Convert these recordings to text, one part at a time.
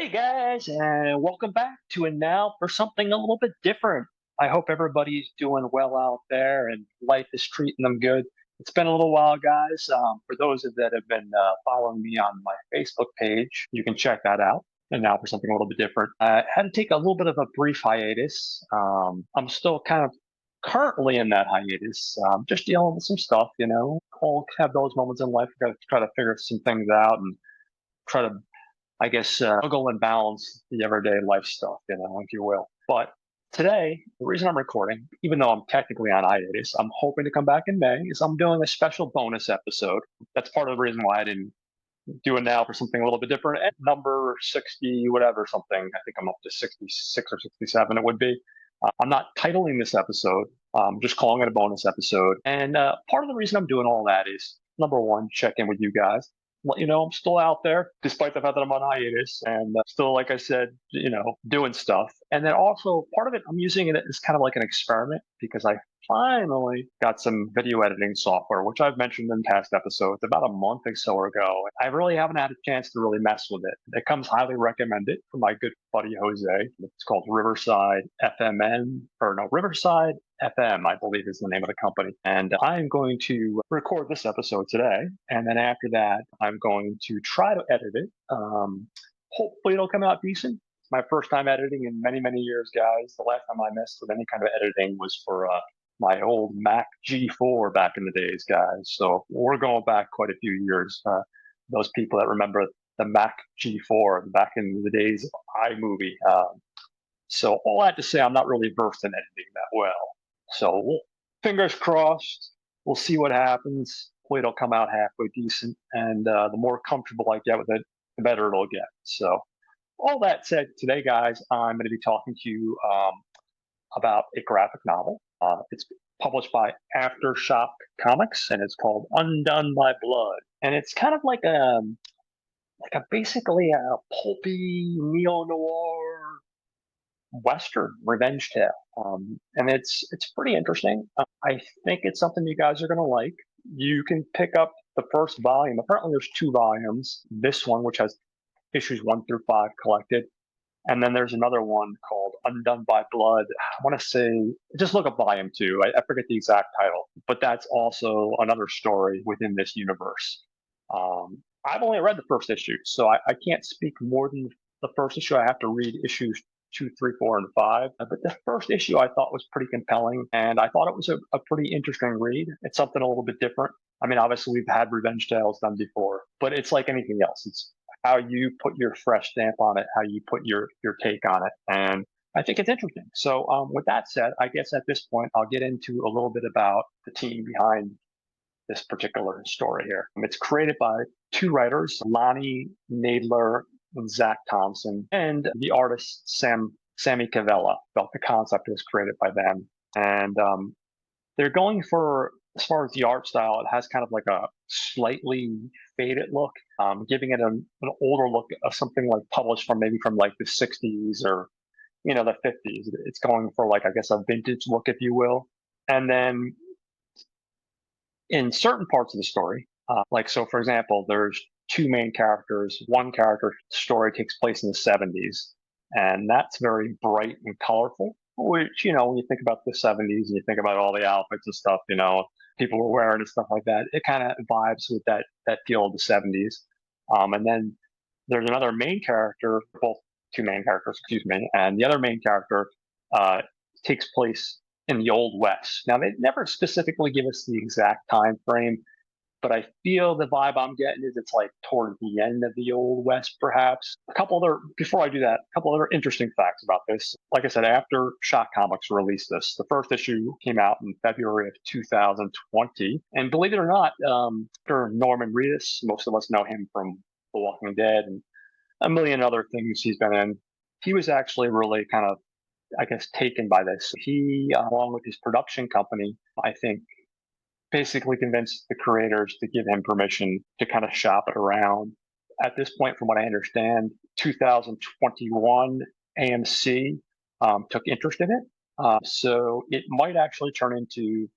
Hey guys, and welcome back to it now for something a little bit different. I hope everybody's doing well out there and life is treating them good. It's been a little while, guys. For those that have been following me on my Facebook page, you can check that out. And now for something a little bit different. I had to take a little bit of a brief hiatus. I'm still kind of currently in that hiatus, just dealing with some stuff, All have those moments in life. Got to try to figure some things out and try to juggle and balance the everyday life stuff, if you will. But today, the reason I'm recording, even though I'm technically on hiatus, I'm hoping to come back in May, is I'm doing a special bonus episode. That's part of the reason why I didn't do it now for something a little bit different. At number 60, whatever, something, I think I'm up to 66 or 67, it would be. I'm not titling this episode, I'm just calling it a bonus episode. And part of the reason I'm doing all that is, number one, check in with you guys, let you know I'm still out there, despite the fact that I'm on hiatus and still, like I said, doing stuff. And then also part of it, I'm using it as kind of like an experiment because I finally got some video editing software, which I've mentioned in past episodes about a month or so ago. I really haven't had a chance to really mess with it. It comes highly recommended from my good buddy Jose. It's called Riverside Riverside FM, I believe is the name of the company. And I'm going to record this episode today. And then after that, I'm going to try to edit it. Hopefully it'll come out decent. It's my first time editing in many, many years, guys. The last time I messed with any kind of editing was for my old Mac G4 back in the days, guys. So we're going back quite a few years. Those people that remember the Mac G4 back in the days of iMovie. So all that to say, I'm not really versed in editing that well. So fingers crossed. We'll see what happens. Hopefully it'll come out halfway decent. And the more comfortable I get with it, the better it'll get. So all that said, today, guys, I'm going to be talking to you about a graphic novel. It's published by Aftershock Comics, and it's called Undone by Blood. And it's kind of like a basically a pulpy neo noir western revenge tale, and it's pretty interesting. I think it's something you guys are going to like. You can pick up the first volume. Apparently, there's two volumes. This one, which has issues 1 through 5 collected, and then there's another one called Undone by Blood. I want to say, just look up volume 2. I forget the exact title, but that's also another story within this universe. I've only read the first issue, so I can't speak more than the first issue. I have to read issues 2, 3, 4, and 5. But the first issue I thought was pretty compelling, and I thought it was a pretty interesting read. It's something a little bit different. I mean, obviously, we've had revenge tales done before, but it's like anything else. It's how you put your fresh stamp on it, how you put your take on it. And I think it's interesting. So with that said, I guess at this point, I'll get into a little bit about the team behind this particular story here. It's created by two writers, Lonnie Nadler and Zach Thompson, and the artist Sammy Cavella. The concept was created by them. And they're going for, as far as the art style, it has kind of like a slightly faded look, giving it an older look of something like published from maybe from like the 60s or, the 50s. It's going for like, I guess, a vintage look, if you will. And then in certain parts of the story, so for example, there's two main characters. One character story takes place in the 70s, and that's very bright and colorful, which, when you think about the 70s and you think about all the outfits and stuff, people were wearing and stuff like that, it kind of vibes with that feel of the 70s. And then there's another main character, both two main characters, excuse me, and the other main character takes place in the Old West. Now, they never specifically give us the exact time frame, but I feel the vibe I'm getting is it's like toward the end of the Old West, perhaps. Before I do that, a couple other interesting facts about this. Like I said, after Shock Comics released this, the first issue came out in February of 2020. And believe it or not, Dr. Norman Reedus, most of us know him from The Walking Dead and a million other things he's been in. He was actually really kind of, I guess, taken by this. He, along with his production company, I think, basically convinced the creators to give him permission to kind of shop it around. At this point, from what I understand, 2021 AMC took interest in it. So it might actually turn into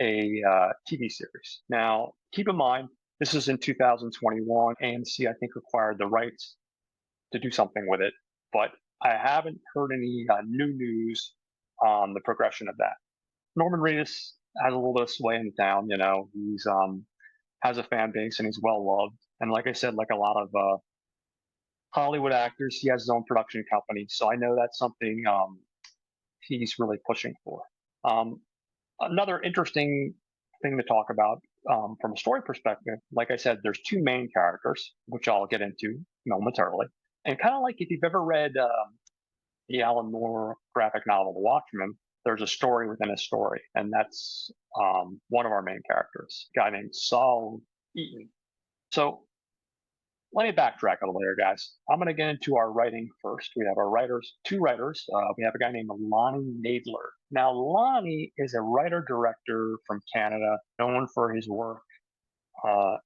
a TV series. Now, keep in mind, this is in 2021. AMC, I think, acquired the rights to do something with it, but I haven't heard any new news on the progression of that. Norman Reedus has a little bit of sway in town. He's has a fan base and he's well loved. And like I said, like a lot of Hollywood actors, he has his own production company. So I know that's something he's really pushing for. Um, Another interesting thing to talk about from a story perspective, like I said, there's two main characters, which I'll get into momentarily. And kind of like if you've ever read the Alan Moore graphic novel, The Watchmen, there's a story within a story, and that's one of our main characters, a guy named Saul Eaton. So let me backtrack a little here, guys. I'm going to get into our writing first. We have our writers, two writers. We have a guy named Lonnie Nadler. Now, Lonnie is a writer-director from Canada, known for his work uh,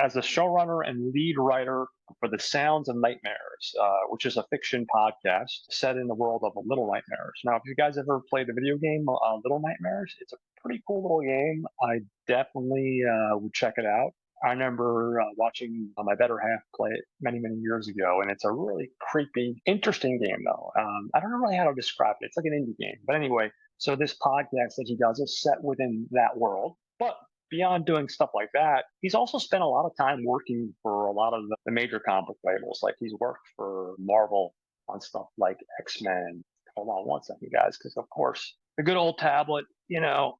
as a showrunner and lead writer for The Sounds of Nightmares, which is a fiction podcast set in the world of Little Nightmares. Now, if you guys ever played the video game Little Nightmares, it's a pretty cool little game. I definitely would check it out. I remember watching my better half play it many, many years ago, and it's a really creepy, interesting game, though. I don't know really how to describe it. It's like an indie game. But anyway, so this podcast that he does is set within that world. But beyond doing stuff like that, he's also spent a lot of time working for a lot of the major comic labels. Like he's worked for Marvel on stuff like X-Men. Hold on one second, guys, because of course the good old tablet,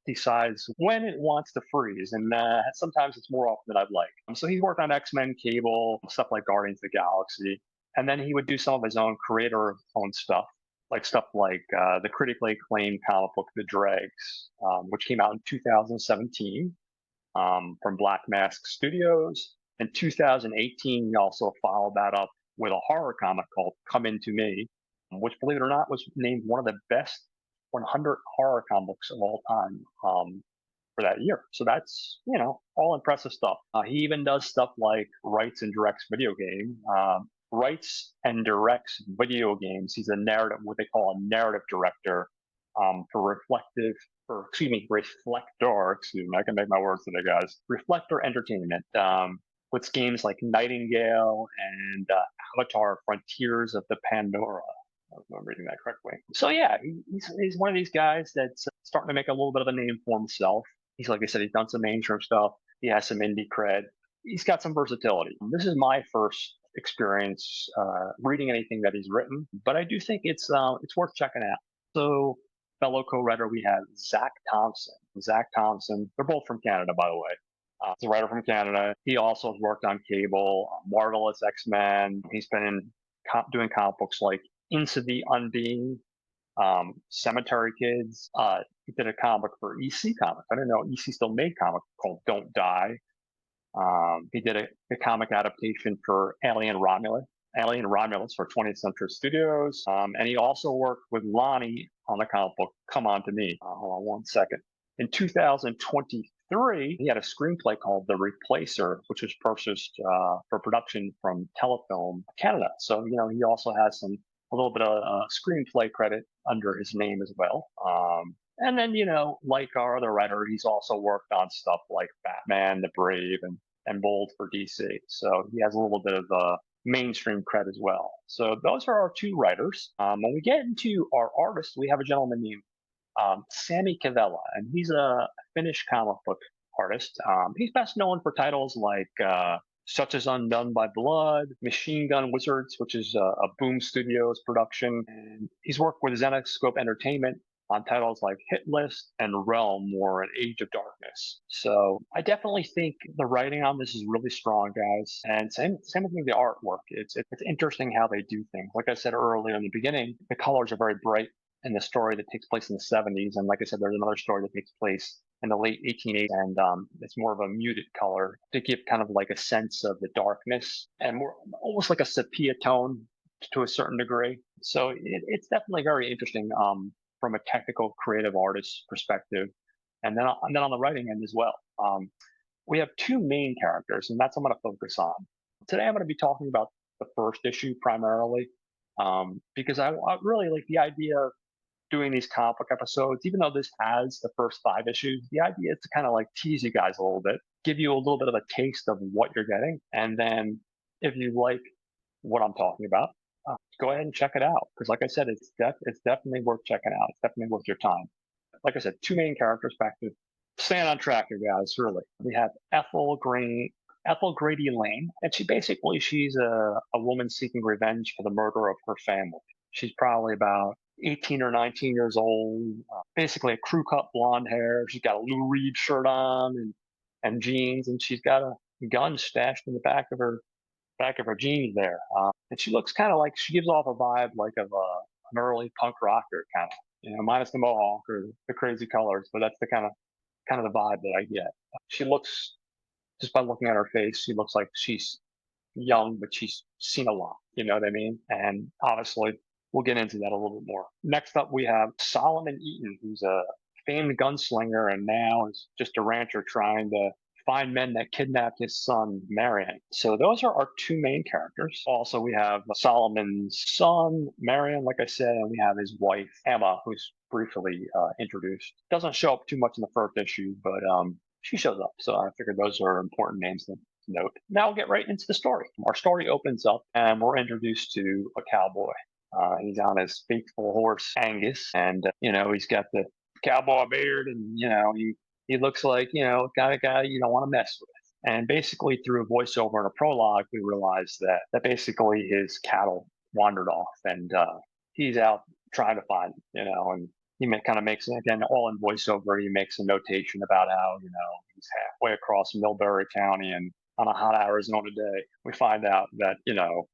decides when it wants to freeze, and sometimes it's more often than I'd like. So he's worked on X-Men, Cable, stuff like Guardians of the Galaxy, and then he would do some of his own creator-owned stuff, stuff like the critically acclaimed comic book The Dregs, which came out in 2017 from Black Mask Studios. In 2018, he also followed that up with a horror comic called Come Into Me, which, believe it or not, was named one of the best 100 horror comics of all time for that year. So that's, all impressive stuff. He even does stuff like writes and directs video games. He's a narrative, what they call a narrative director Reflector, excuse me, I can make my words today, guys. Reflector Entertainment, with games like Nightingale and Avatar Frontiers of the Pandora. If I'm reading that correctly. So yeah, he's one of these guys that's starting to make a little bit of a name for himself. He's, like I said, he's done some mainstream stuff. He has some indie cred. He's got some versatility. This is my first experience reading anything that he's written, but I do think it's worth checking out. So fellow co-writer, we have Zach Thompson. Zach Thompson, they're both from Canada, by the way. He's a writer from Canada. He also has worked on Cable, Marvelous X-Men. He's been doing comic books like Into the Undone, Cemetery Kids. He did a comic for EC Comics. I didn't know EC still made comics called Don't Die. He did a comic adaptation for Alien Romulus for 20th Century Studios. And he also worked with Lonnie on the comic book Come On To Me. Hold on one second. In 2023, he had a screenplay called The Replacer, which was purchased for production from Telefilm Canada. So, he also has a little bit of screenplay credit under his name as well. And then, like our other writer, he's also worked on stuff like Batman, The Brave, and Bold for DC. So he has a little bit of mainstream cred as well. So those are our two writers. When we get into our artists, we have a gentleman named Sami Cavella, and he's a Finnish comic book artist. He's best known for titles like such as Undone by Blood, Machine Gun Wizards, which is a Boom Studios production. And he's worked with Zenescope Entertainment on titles like Hit List and Realm or An Age of Darkness. So I definitely think the writing on this is really strong, guys. And same with the artwork. It's interesting how they do things. Like I said earlier in the beginning, the colors are very bright in the story that takes place in the 70s. And like I said, there's another story that takes place in the late 1880s, and it's more of a muted color to give kind of like a sense of the darkness and more almost like a sepia tone to a certain degree. So it's definitely very interesting from a technical creative artist perspective. And then on the writing end as well. We have two main characters, and that's what I'm going to focus on. Today I'm going to be talking about the first issue primarily because I really like the idea of doing these comic book episodes, even though this has the first 5 issues. The idea is to kind of like tease you guys a little bit, give you a little bit of a taste of what you're getting. And then if you like what I'm talking about, go ahead and check it out. Because, like I said, it's definitely worth checking out. It's definitely worth your time. Like I said, two main characters. Back to staying on track here, guys. Really, we have Ethel Grady Lane, and she's a woman seeking revenge for the murder of her family. She's probably about 18 or 19 years old, basically a crew cut blonde hair. She's got a Lou Reed shirt on and jeans, and she's got a gun stashed in the back of her jeans there. And she looks kind of like she gives off a vibe like of an early punk rocker kind of, minus the mohawk or the crazy colors, but that's the kind of the vibe that I get. She looks just by looking at her face, she looks like she's young, but she's seen a lot. You know what I mean? And obviously, we'll get into that a little bit more. Next up, we have Solomon Eaton, who's a famed gunslinger and now is just a rancher trying to find men that kidnapped his son, Marion. So those are our two main characters. Also, we have Solomon's son, Marion, like I said, and we have his wife, Emma, who's briefly introduced. Doesn't show up too much in the first issue, but she shows up. So I figured those are important names to note. Now we'll get right into the story. Our story opens up and we're introduced to a cowboy. He's on his faithful horse, Angus, and, he's got the cowboy beard and, he looks like, kind of guy you don't want to mess with. And basically through a voiceover and a prologue, we realize that basically his cattle wandered off and he's out trying to find them, and he kind of makes, again, all in voiceover, he makes a notation about how, he's halfway across Millbury County and on a hot Arizona day, we find out that,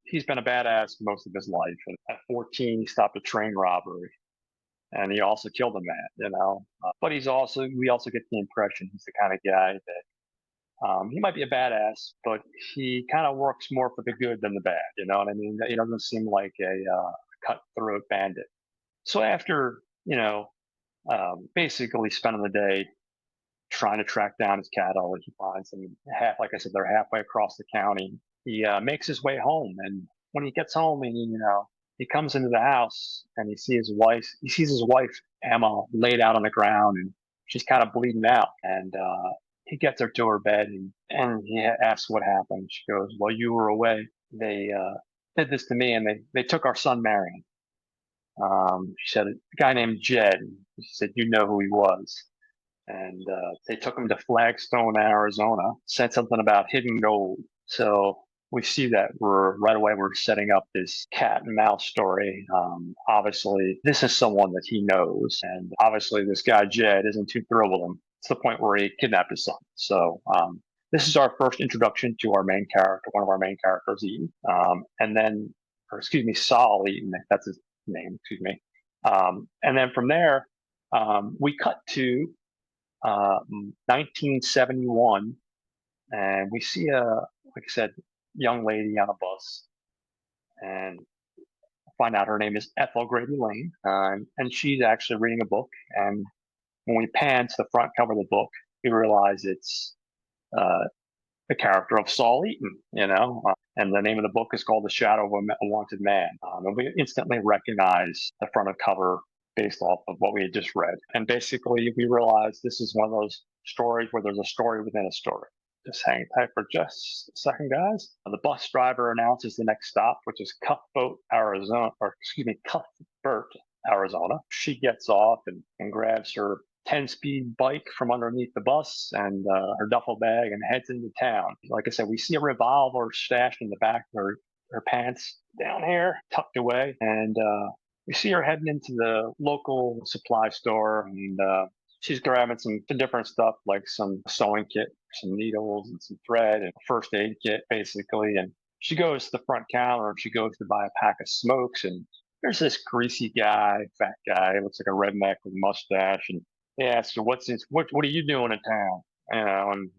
he's been a badass most of his life. And at 14, he stopped a train robbery and he also killed a man, but we also get the impression he's the kind of guy that he might be a badass, but he kind of works more for the good than the bad. You know what I mean? He doesn't seem like a cutthroat bandit. So after, basically spending the day trying to track down his cattle, he finds them like I said, they're halfway across the county. He makes his way home, and when he gets home, and he comes into the house and he sees his wife Emma laid out on the ground, and she's kind of bleeding out. And he gets her to her bed, and he asks what happened. She goes, "While you were away, they did this to me, and they took our son Marion." She said, "A guy named Jed." She said, "You know who he was." And they took him to Flagstone, Arizona. Said something about hidden gold. So we see that we're setting up this cat and mouse story. Obviously, this is someone that he knows, and obviously, this guy Jed isn't too thrilled with him. It's the point where he kidnapped his son. So this is our first introduction to our main character, one of our main characters, Eaton, and then, or excuse me, Saul Eaton. That's his name. Excuse me. And then from there, we cut to 1971, and we see like I said, young lady on a bus, and find out her name is Ethel Grady Lane, and she's actually reading a book. And when we pan to the front cover of the book, we realize it's the character of Saul Eaton, and the name of the book is called The Shadow of a Wanted Man. And we instantly recognize the front of cover based off of what we had just read. And basically, we realize this is one of those stories where there's a story within a story. Just hang tight for just a second, guys. The bus driver announces the next stop, which is Cuthbert, Arizona. She gets off and grabs her 10-speed bike from underneath the bus and her duffel bag and heads into town. Like I said, we see a revolver stashed in the back of her pants down here, tucked away, and we see her heading into the local supply store, and she's grabbing some different stuff like some sewing kit, some needles and some thread and a first aid kit, basically. And she goes to the front counter and she goes to buy a pack of smokes, and there's this greasy guy, fat guy, looks like a redneck with a mustache, and they ask her, what are you doing in town? And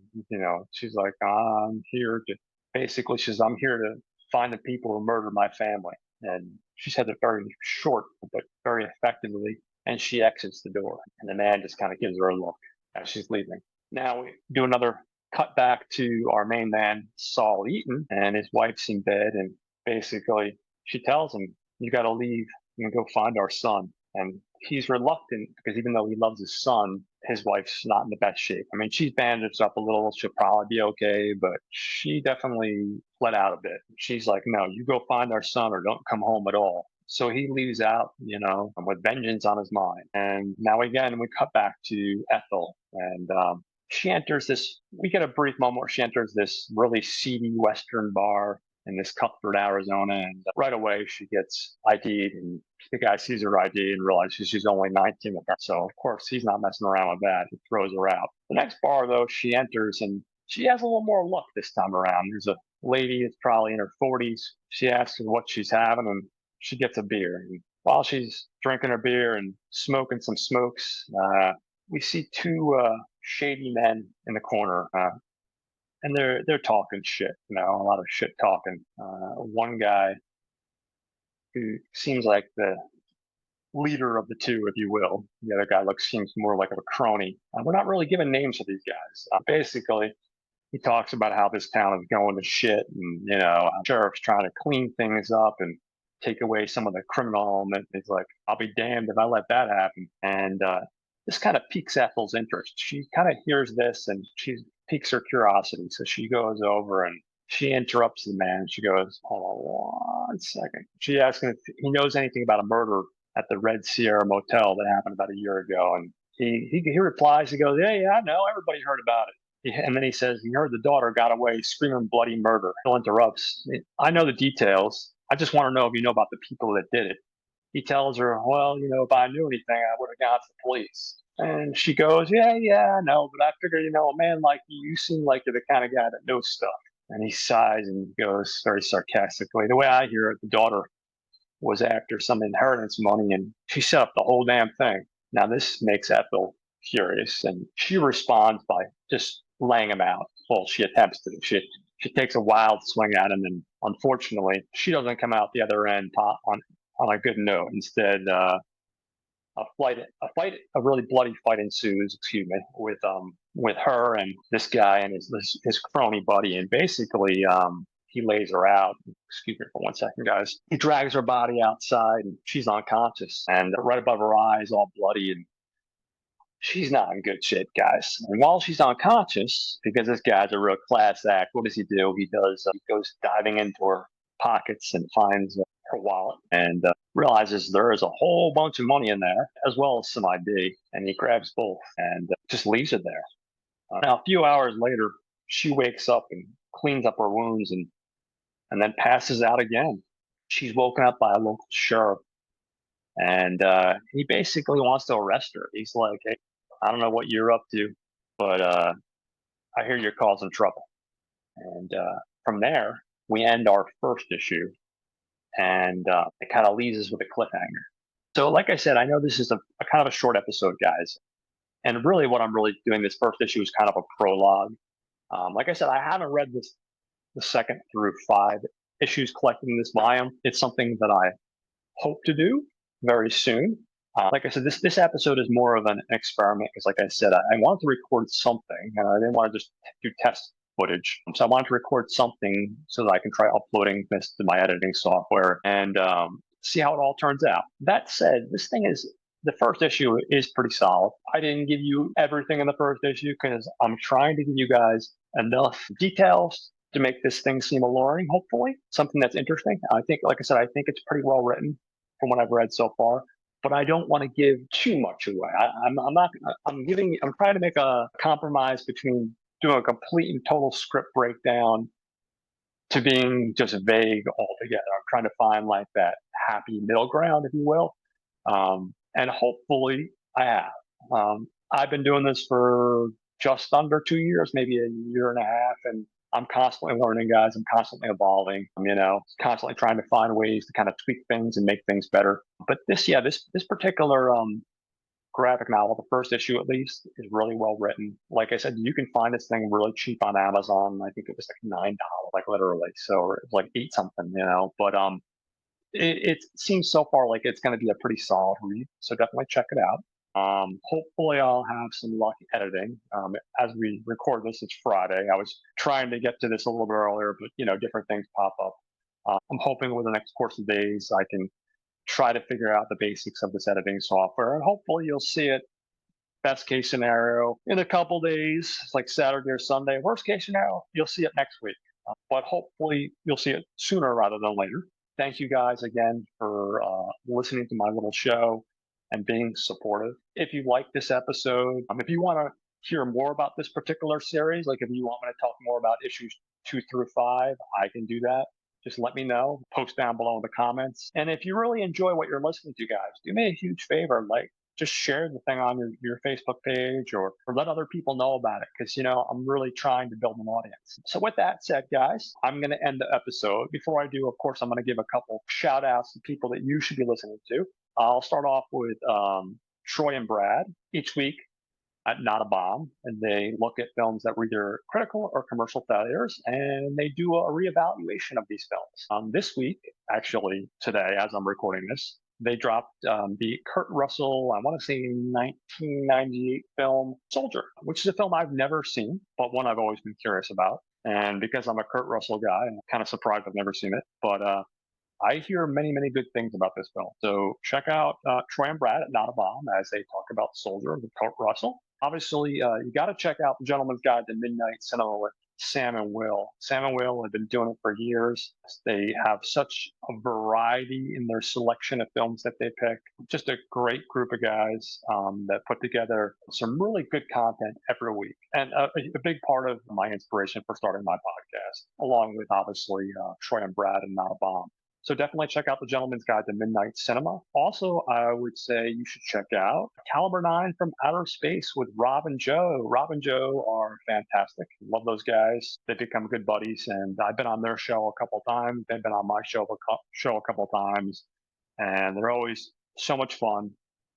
she's like, I'm here to basically, I'm here to find the people who murdered my family. And she said it very short, but very effectively. And she exits the door. And the man just kind of gives her a look as she's leaving. Now we do another cut back to our main man, Saul Eaton, and his wife's in bed. And basically, she tells him, you got to leave and go find our son. And he's reluctant because even though he loves his son, his wife's not in the best shape. I mean, she's bandaged up a little. She'll probably be okay, but she definitely let out a bit. She's like, no, you go find our son or don't come home at all. So he leaves out, with vengeance on his mind. And now again, we cut back to Ethel, and she enters this. We get a brief moment where she enters this really seedy Western bar in this Cuthbert, Arizona, and right away she gets ID'd, and the guy sees her ID and realizes she's only 19 at that. So of course he's not messing around with that. He throws her out. The next bar though, she enters and she has a little more luck this time around. There's a lady that's probably in her 40s. She asks her what she's having, and she gets a beer. And while she's drinking her beer and smoking some smokes, we see two shady men in the corner, and they're talking shit, a lot of shit talking. One guy who seems like the leader of the two, if you will. The other guy seems more like a crony. We're not really given names for these guys. Basically, he talks about how this town is going to shit, and sheriff's trying to clean things up and take away some of the criminal element. He's like, I'll be damned if I let that happen. And this kind of piques Ethel's interest. She kind of hears this and she piques her curiosity. So she goes over and she interrupts the man. She goes, hold on 1 second. She asks him if he knows anything about a murder at the Red Sierra Motel that happened about a year ago. And he replies, he goes, yeah, I know. Everybody heard about it. And then he says, he heard the daughter got away screaming bloody murder. Phil interrupts. I know the details. I just want to know if you know about the people that did it. He tells her, well, if I knew anything, I would have gone to the police. And she goes, yeah, I know, but I figure, a man like you seem like you're the kind of guy that knows stuff. And he sighs and goes very sarcastically. The way I hear it, the daughter was after some inheritance money, and she set up the whole damn thing. Now, this makes Ethel furious, and she responds by just laying him out. Well, she attempts to. She takes a wild swing at him, and unfortunately, she doesn't come out the other end on a good note. Instead, a really bloody fight ensues. Excuse me, with her and this guy and his crony buddy, and basically, he lays her out. Excuse me for 1 second, guys. He drags her body outside, and she's unconscious, and right above her eyes, all bloody, and she's not in good shape, guys. And while she's unconscious, because this guy's a real class act, what does he do? He goes diving into her pockets and finds her wallet and realizes there is a whole bunch of money in there, as well as some ID. And he grabs both and just leaves it there. Now, a few hours later, she wakes up and cleans up her wounds and then passes out again. She's woken up by a local sheriff, and he basically wants to arrest her. He's like, hey, I don't know what you're up to, but I hear you're causing trouble. And from there, we end our first issue, and it kind of leaves us with a cliffhanger. So, like I said, I know this is a kind of a short episode, guys. And really, what I'm really doing this first issue is kind of a prologue. Like I said, I haven't read the second through 5 issues collected in this volume. It's something that I hope to do very soon. Like I said, this episode is more of an experiment because, like I said, I wanted to record something. I didn't want to just do test footage. So I wanted to record something so that I can try uploading this to my editing software and see how it all turns out. That said, the first issue is pretty solid. I didn't give you everything in the first issue because I'm trying to give you guys enough details to make this thing seem alluring, hopefully. Something that's interesting. I think, like I said, I think it's pretty well written from what I've read so far. But I don't want to give too much away. I'm trying to make a compromise between doing a complete and total script breakdown to being just vague altogether. I'm trying to find like that happy middle ground, if you will. And hopefully I have. I've been doing this for just under 2 years, maybe a year and a half, and I'm constantly learning, guys. I'm constantly evolving. Constantly trying to find ways to kind of tweak things and make things better. But this particular graphic novel, the first issue at least, is really well written. Like I said, you can find this thing really cheap on Amazon. I think it was like $9, like literally. So it's like 8 something, But it seems so far like it's going to be a pretty solid read. So definitely check it out. Hopefully I'll have some luck editing. As we record this, it's Friday. I was trying to get to this a little bit earlier, but different things pop up. I'm hoping over the next course of days I can try to figure out the basics of this editing software. And hopefully you'll see it, best case scenario, in a couple days, like Saturday or Sunday. Worst case scenario, you'll see it next week. But hopefully you'll see it sooner rather than later. Thank you guys again for listening to my little show and being supportive. If you like this episode, if you want to hear more about this particular series, like if you want me to talk more about issues 2 through 5, I can do that. Just let me know. Post down below in the comments. And if you really enjoy what you're listening to, guys, do me a huge favor. Just share the thing on your Facebook page or let other people know about it because, I'm really trying to build an audience. So with that said, guys, I'm going to end the episode. Before I do, of course, I'm going to give a couple shout outs to people that you should be listening to. I'll start off with Troy and Brad each week at Not a Bomb, and they look at films that were either critical or commercial failures, and they do a reevaluation of these films. This week, actually today, as I'm recording this, they dropped the Kurt Russell, I want to say 1998 film Soldier, which is a film I've never seen, but one I've always been curious about. And because I'm a Kurt Russell guy, I'm kind of surprised I've never seen it. But I hear many, many good things about this film. So check out Troy and Brad at Not a Bomb as they talk about Soldier with Kurt Russell. Obviously, you got to check out The Gentleman's Guide to Midnight Cinema with Sam and Will. Sam and Will have been doing it for years. They have such a variety in their selection of films that they pick. Just a great group of guys that put together some really good content every week. And a big part of my inspiration for starting my podcast, along with obviously Troy and Brad and Not a Bomb. So definitely check out The Gentleman's Guide to Midnight Cinema. Also, I would say you should check out Caliber 9 from Outer Space with Rob and Joe. Rob and Joe are fantastic. Love those guys. They've become good buddies, and I've been on their show a couple times. They've been on my show a couple times, and they're always so much fun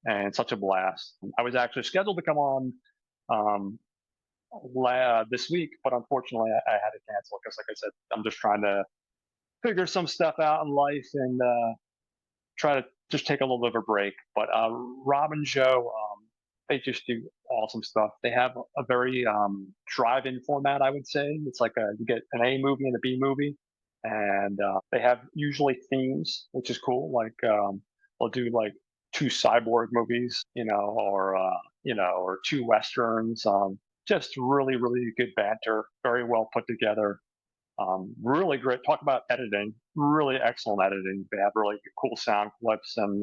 and such a blast. I was actually scheduled to come on this week, but unfortunately I had to cancel because, like I said, I'm just trying to figure some stuff out in life and try to just take a little bit of a break. But Rob and Joe, they just do awesome stuff. They have a very drive-in format, I would say. It's like you get an A movie and a B movie, and they have usually themes, which is cool. Like they'll do like 2 cyborg movies, or 2 westerns. Just really, really good banter, very well put together. Really great. Talk about editing. Really excellent editing. They have really cool sound clips and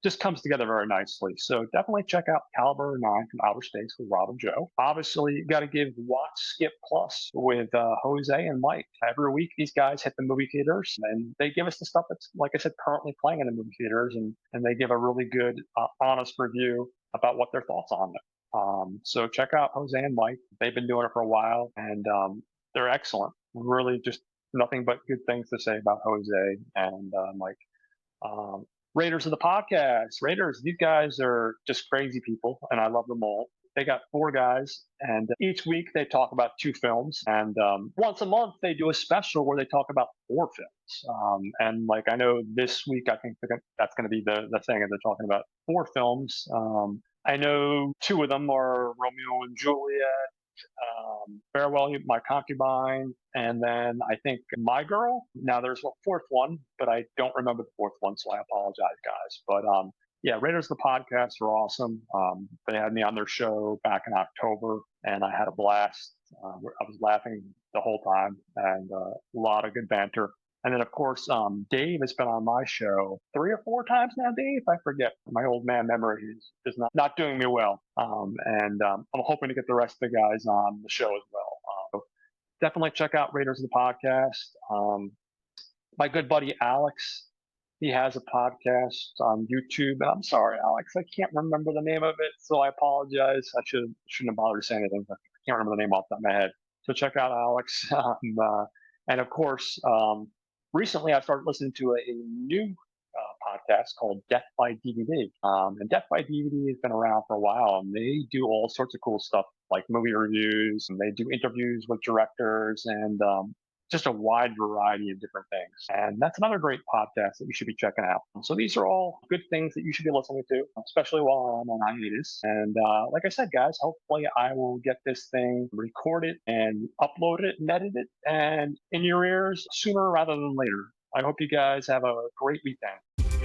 just comes together very nicely. So definitely check out Caliber 9 from Outer Space with Rob and Joe. Obviously, you got to give Watch Skip Plus with Jose and Mike. Every week, these guys hit the movie theaters and they give us the stuff that's, like I said, currently playing in the movie theaters, and they give a really good, honest review about what their thoughts on it. So check out Jose and Mike. They've been doing it for a while, and they're excellent. Really just nothing but good things to say about Jose and Mike. Raiders of the podcast. Raiders, these guys are just crazy people, and I love them all. They got 4 guys, and each week they talk about 2 films, and once a month they do a special where they talk about 4 films. And like I know this week, I think that's going to be the thing, is they're talking about 4 films. I know 2 of them are Romeo and Juliet, Farewell, My Concubine, and then I think My Girl. Now there's a 4th one, but I don't remember the 4th one, so I apologize, guys. But yeah, Raiders of the podcast are awesome. They had me on their show back in October, and I had a blast. I was laughing the whole time, and a lot of good banter. And then, of course, Dave has been on my show 3 or 4 times now, Dave. I forget. My old man memory is not doing me well. And I'm hoping to get the rest of the guys on the show as well. So definitely check out Raiders of the Podcast. My good buddy Alex, he has a podcast on YouTube. I'm sorry, Alex, I can't remember the name of it, so I apologize. I shouldn't have bothered to say anything, but I can't remember the name off the top of my head. So check out Alex. And of course, recently I started listening to a new podcast called Death by DVD. And Death by DVD has been around for a while, and they do all sorts of cool stuff like movie reviews, and they do interviews with directors and just a wide variety of different things. And that's another great podcast that you should be checking out. So these are all good things that you should be listening to, especially while I'm on hiatus. And like I said, guys, hopefully I will get this thing recorded and upload it and edit it and in your ears sooner rather than later. I hope you guys have a great weekend.